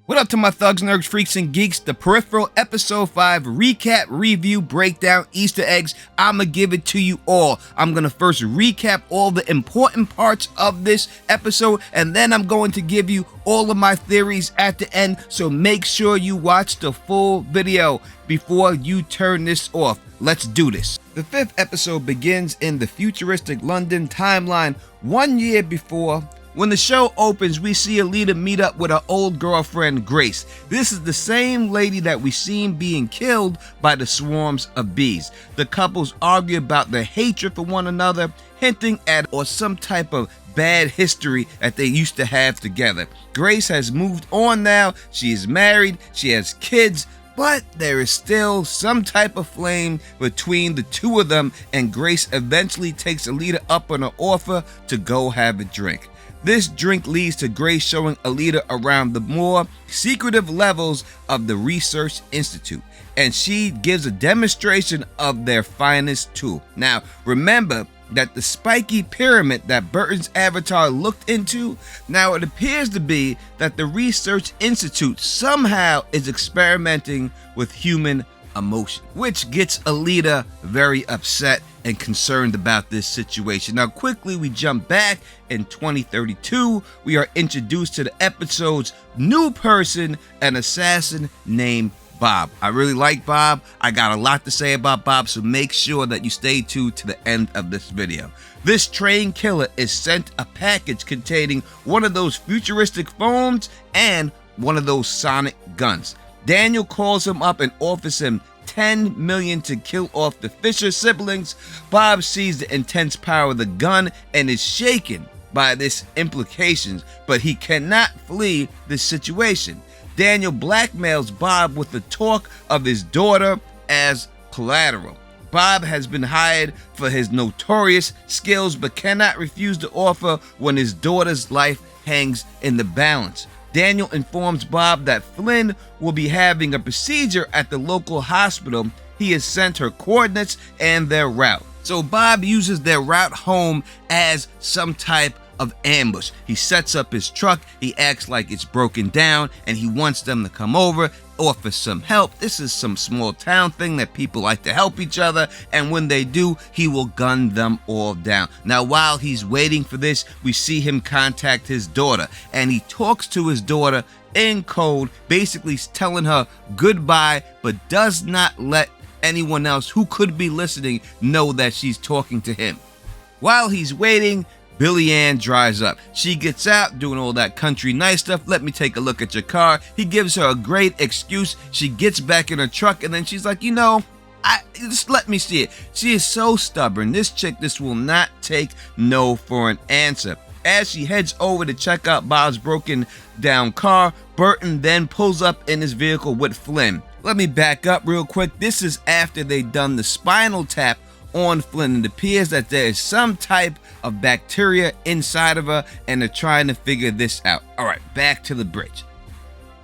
What up to my thugs, nerds, freaks, and geeks? The Peripheral Episode 5 recap, review, breakdown, Easter eggs. I'ma give it to you all. I'm gonna first recap all the important parts of this episode, and then I'm going to give you all of my theories at the end, so make sure you watch the full video before you turn this off. Let's do this. The 5th episode begins in the futuristic London timeline 1 year before. When the show opens, we see Alita meet up with her old girlfriend, Grace. This is the same lady that we seen being killed by the swarms of bees. The couples argue about their hatred for one another, hinting at or some type of bad history that they used to have together. Grace has moved on now. She is married, she has kids, but there is still some type of flame between the two of them, and Grace eventually takes Alita up on her offer to go have a drink. This drink leads to Grace showing Alita around the more secretive levels of the Research Institute, and she gives a demonstration of their finest tool. Now, remember that the spiky pyramid that Burton's Avatar looked into, now it appears to be that the Research Institute somehow is experimenting with human emotion, which gets Alita very upset and concerned about this situation. Now quickly we jump back in 2032. We are introduced to the episode's new person, an assassin named Bob. I really like Bob. I got a lot to say about Bob, so make sure that you stay tuned to the end of this video. This trained killer is sent a package containing one of those futuristic phones and one of those sonic guns. Daniel calls him up and offers him $10 million to kill off the Fisher siblings. Bob sees the intense power of the gun and is shaken by this implications, but he cannot flee this situation. Daniel blackmails Bob with the talk of his daughter as collateral. Bob has been hired for his notorious skills, but cannot refuse the offer when his daughter's life hangs in the balance. Daniel informs Bob that Flynn will be having a procedure at the local hospital. He has sent her coordinates and their route. So Bob uses their route home as some type of ambush. He sets up his truck, he acts like it's broken down, and he wants them to come over, offer some help. This is some small town thing that people like to help each other, and when they do, he will gun them all down. Now while he's waiting for this, we see him contact his daughter, and he talks to his daughter in code, basically telling her goodbye, but does not let anyone else who could be listening know that she's talking to him. While he's waiting, Billy Ann drives up. She gets out, doing all that country nice stuff. Let me take a look at your car. He gives her a great excuse. She gets back in her truck, and then she's like, just let me see it. She is so stubborn. This chick, this will not take no for an answer. As she heads over to check out Bob's broken down car, Burton then pulls up in his vehicle with Flynn. Let me back up real quick. This is after they've done the spinal tap on Flynn. It appears that there is some type of bacteria inside of her, and they're trying to figure this out. All right, back to the bridge.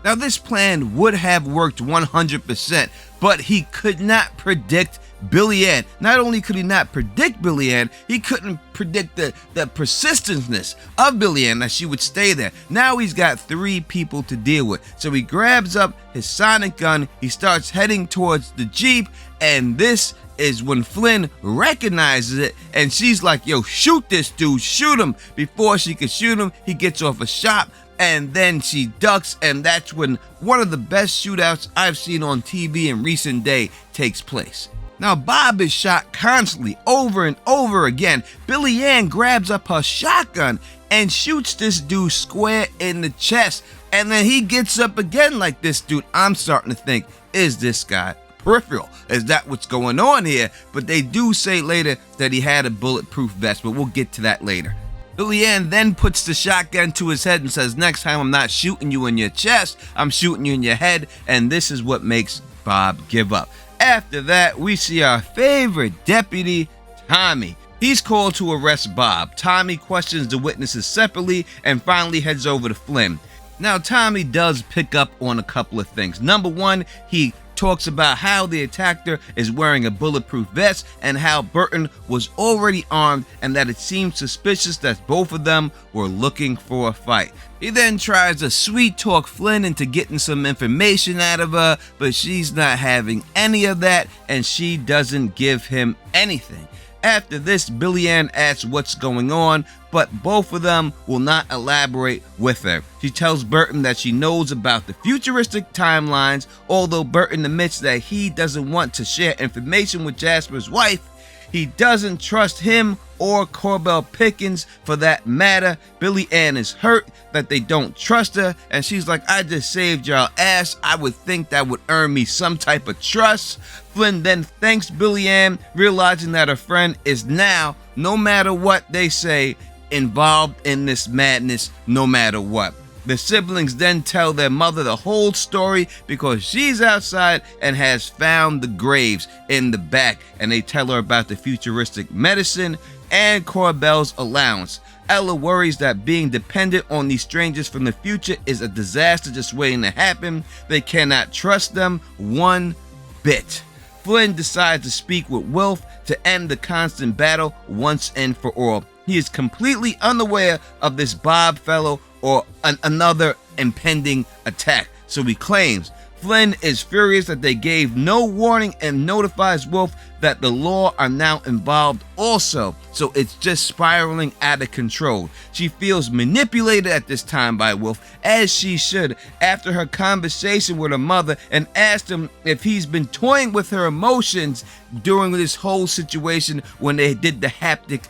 Now this plan would have worked 100%, but he could not predict Billy Ann. Not only could he not predict Billy Ann, he couldn't predict the persistenceness of Billy Ann, that she would stay there. Now he's got 3 people to deal with. So he grabs up his sonic gun, he starts heading towards the Jeep, and this is when Flynn recognizes it, and she's like, yo, shoot this dude, shoot him. Before she could shoot him, he gets off a shot, and then she ducks, and that's when one of the best shootouts I've seen on TV in recent day takes place. Now Bob is shot constantly, over and over again. Billy Ann grabs up her shotgun and shoots this dude square in the chest, and then he gets up again like this dude. I'm starting to think, is this guy Peripheral? Is that what's going on here? But they do say later that he had a bulletproof vest, but we'll get to that later. Billy Ann then puts the shotgun to his head and says, next time I'm not shooting you in your chest, I'm shooting you in your head, and this is what makes Bob give up. After that, we see our favorite deputy, Tommy. He's called to arrest Bob. Tommy questions the witnesses separately and finally heads over to Flynn. Now Tommy does pick up on a couple of things. Number one, he talks about how the attacker is wearing a bulletproof vest and how Burton was already armed and that it seemed suspicious that both of them were looking for a fight. He then tries to sweet talk Flynn into getting some information out of her, but she's not having any of that and she doesn't give him anything. After this, Billy Ann asks what's going on, but both of them will not elaborate with her. She tells Burton that she knows about the futuristic timelines, although Burton admits that he doesn't want to share information with Jasper's wife. He doesn't trust him or Corbell Pickens for that matter. Billy Ann is hurt that they don't trust her, and she's like, I just saved y'all ass. I would think that would earn me some type of trust. Flynn then thanks Billy Ann, realizing that her friend is now, no matter what they say, involved in this madness no matter what. The siblings then tell their mother the whole story because she's outside and has found the graves in the back, and they tell her about the futuristic medicine and Corbell's allowance. Ella worries that being dependent on these strangers from the future is a disaster just waiting to happen. They cannot trust them one bit. Flynn decides to speak with Wilf to end the constant battle once and for all. He is completely unaware of this Bob fellow or another impending attack, so he claims. Flynn is furious that they gave no warning and notifies Wilf that the law are now involved also, so it's just spiraling out of control. She feels manipulated at this time by Wilf, as she should, after her conversation with her mother and asked him if he's been toying with her emotions during this whole situation when they did the haptic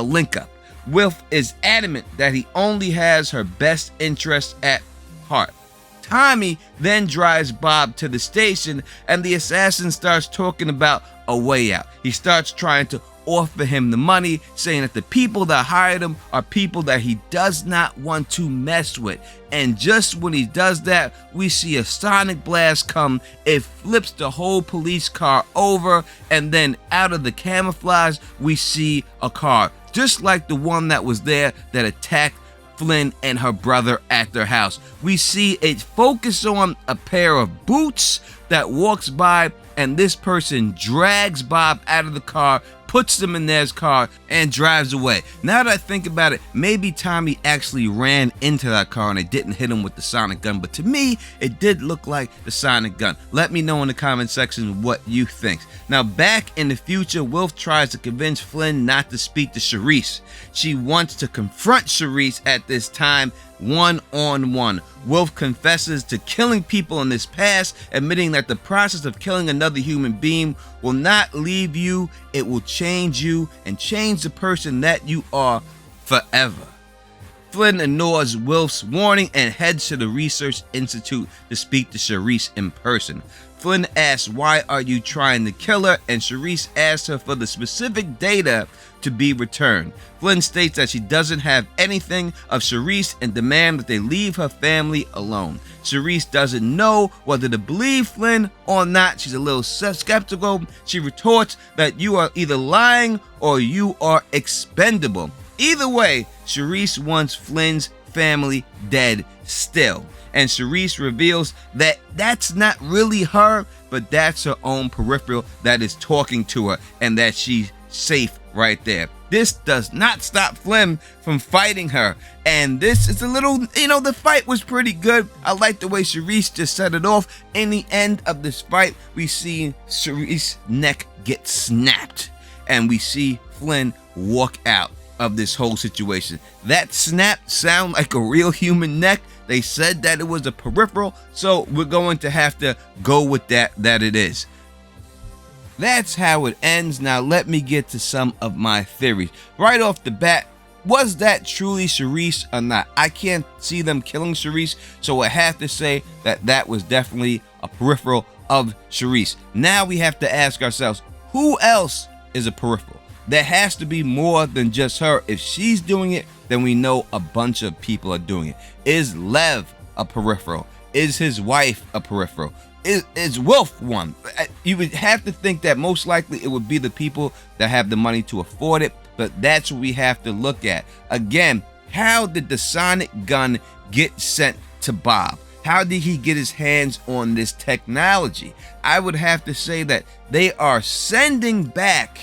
link up. Wilf is adamant that he only has her best interest at heart. Tommy then drives Bob to the station and the assassin starts talking about a way out. He starts trying to offer him the money, saying that the people that hired him are people that he does not want to mess with. And just when he does that, we see a sonic blast come. It flips the whole police car over, and then out of the camouflage, we see a car, just like the one that was there that attacked Flynn and her brother at their house. We see it focus on a pair of boots that walks by, and this person drags Bob out of the car, puts them in their car, and drives away. Now that I think about it, maybe Tommy actually ran into that car and it didn't hit him with the sonic gun, but to me, it did look like the sonic gun. Let me know in the comment section what you think. Now, back in the future, Wilf tries to convince Flynn not to speak to Charisse. She wants to confront Charisse at this time one-on-one. Wilf confesses to killing people in his past, admitting that the process of killing another human being will not leave you, it will change you and change the person that you are forever. Flynn ignores Wilf's warning and heads to the Research Institute to speak to Charisse in person. Flynn asks, why are you trying to kill her? And Charisse asks her for the specific data to be returned. Flynn states that she doesn't have anything of Charisse and demands that they leave her family alone. Charisse doesn't know whether to believe Flynn or not. She's a little skeptical. She retorts that you are either lying or you are expendable. Either way, Charisse wants Flynn's family dead still. And Charisse reveals that that's not really her, but that's her own peripheral that is talking to her, and that she's safe right there. This does not stop Flynn from fighting her, and this is a little, the fight was pretty good. I like the way Charisse just set it off. In the end of this fight, we see Charisse's neck get snapped, and we see Flynn walk out of this whole situation. That snap sound like a real human neck. They said that it was a peripheral, so we're going to have to go with that it is. That's how it ends. Now let me get to some of my theories. Right off the bat, was that truly Charisse or not? I can't see them killing Charisse, so I have to say that that was definitely a peripheral of Charisse. Now we have to ask ourselves, who else is a peripheral? There has to be more than just her. If she's doing it, then we know a bunch of people are doing it. Is Lev a peripheral? Is his wife a peripheral? Is Wilf one? You would have to think that most likely it would be the people that have the money to afford it, but that's what we have to look at. Again, how did the sonic gun get sent to Bob? How did he get his hands on this technology? I would have to say that they are sending back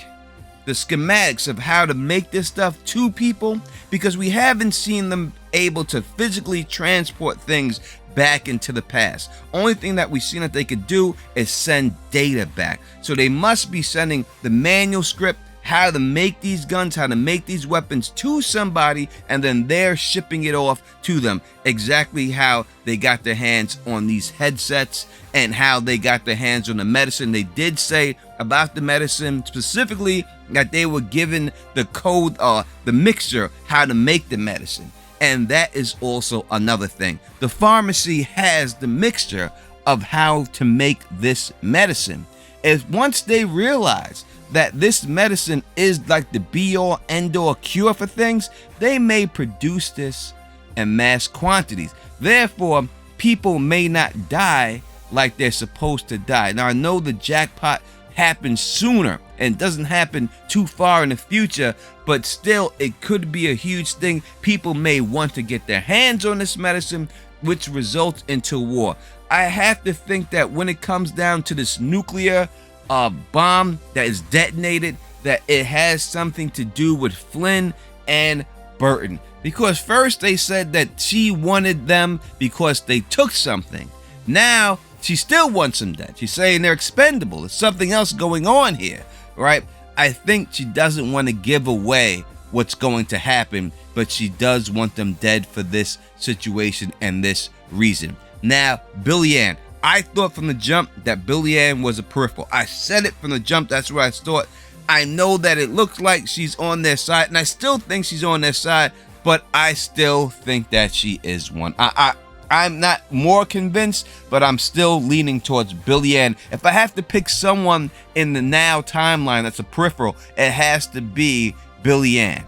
the schematics of how to make this stuff to people, because we haven't seen them able to physically transport things back into the past. Only thing that we've seen that they could do is send data back. So they must be sending the manual script, how to make these guns, how to make these weapons to somebody, and then they're shipping it off to them. Exactly how they got their hands on these headsets and how they got their hands on the medicine. They did say about the medicine specifically that they were given the code or the mixture, how to make the medicine. And that is also another thing. The pharmacy has the mixture of how to make this medicine. If once they realize that this medicine is like the be-all end-all cure for things, they may produce this in mass quantities. Therefore, people may not die like they're supposed to die. Now, I know the jackpot happens sooner and doesn't happen too far in the future, but still, it could be a huge thing. People may want to get their hands on this medicine, which results into war. I have to think that when it comes down to this nuclear bomb that is detonated, that it has something to do with Flynn and Burton. Because first they said that she wanted them because they took something. Now she still wants them dead. She's saying they're expendable. There's something else going on here, right? I think she doesn't want to give away what's going to happen, but she does want them dead for this situation and this reason. Now, Billy Ann. I thought from the jump that Billy Ann was a peripheral. I said it from the jump. That's what I thought. I know that it looks like she's on their side, and I still think she's on their side, but I still think that she is one. I'm not more convinced, but I'm still leaning towards Billy Ann. If I have to pick someone in the now timeline that's a peripheral, it has to be Billy Ann.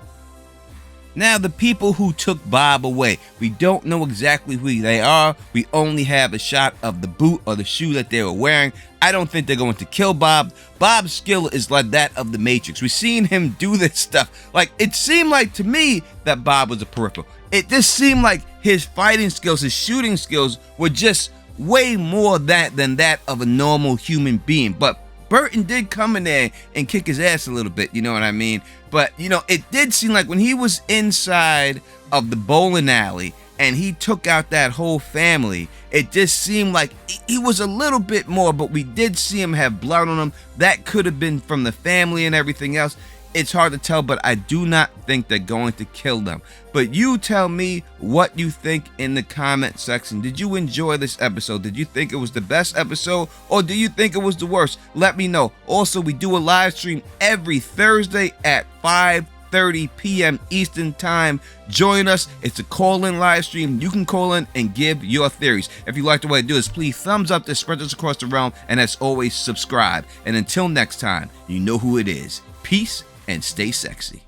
Now, the people who took Bob away, we don't know exactly who they are. We only have a shot of the boot or the shoe that they were wearing. I don't think they're going to kill Bob. Bob's skill is like that of the Matrix. We've seen him do this stuff. Like, it seemed like to me that Bob was a peripheral. It just seemed like his fighting skills, his shooting skills were just way more than that of a normal human being. But Burton did come in there and kick his ass a little bit, you know what I mean? But, you know, it did seem like when he was inside of the bowling alley and he took out that whole family, it just seemed like he was a little bit more, but we did see him have blood on him. That could have been from the family and everything else. It's hard to tell, but I do not think they're going to kill them. But you tell me what you think in the comment section. Did you enjoy this episode? Did you think it was the best episode, or do you think it was the worst? Let me know. Also, we do a live stream every Thursday at 5:30 p.m. Eastern Time. Join us. It's a call-in live stream. You can call in and give your theories. If you like the way I do this, please thumbs up this, spread this across the realm, and as always, subscribe. And until next time, you know who it is. Peace and stay sexy.